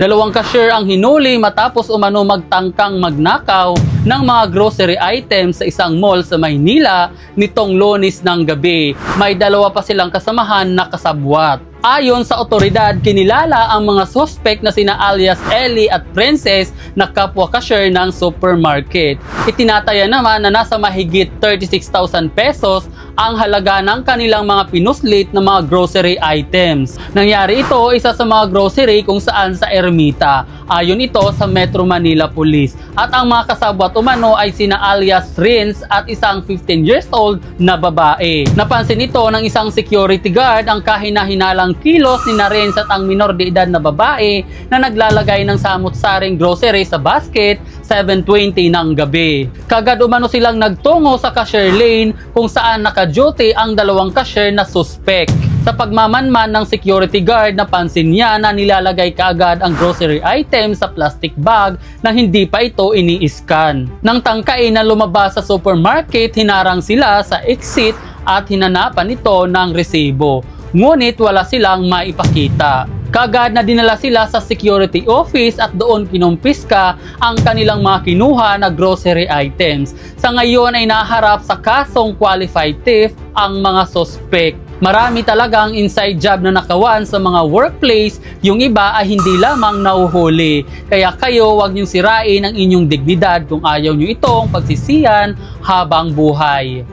Dalawang cashier ang hinuli matapos umano magtangkang magnakaw ng mga grocery items sa isang mall sa Maynila nitong Lunes ng gabi. May dalawa pa silang kasamahan na kasabwat. Ayon sa otoridad, kinilala ang mga suspect na sina alias Ellie at Princess na kapwa cashier ng supermarket. Itinataya naman na nasa mahigit 36,000 pesos ang halaga ng kanilang mga pinuslit na mga grocery items. Nangyari ito isa sa mga grocery kung saan sa Ermita. Ayon ito sa Metro Manila Police. At ang mga kasabwat umano ay sina alias Rins at isang 15 years old na babae. Napansin ito ng isang security guard ang kahina-hinalang kilos ni Rins at ang minor de edad na babae na naglalagay ng samut-saring grocery sa basket 7:20 ng gabi. Kagad umano silang nagtungo sa cashier lane kung saan naka-duty ang dalawang cashier na suspect. Sa pagmamanman ng security guard, napansin niya na nilalagay kaagad ang grocery item sa plastic bag na hindi pa ito ini-scan. Nang tangkain na lumabas sa supermarket, hinarang sila sa exit at hinanapan ito ng resibo. Ngunit wala silang maipakita. Kaagad na dinala sila sa security office at doon kinumpiska ang kanilang mga kinuha na grocery items. Sa ngayon ay naharap sa kasong qualified theft ang mga suspect. Marami talagang inside job na nakawan sa mga workplace, yung iba ay hindi lamang nauhuli. Kaya kayo huwag niyong sirain ang inyong dignidad kung ayaw niyo itong pagsisiyan habang buhay.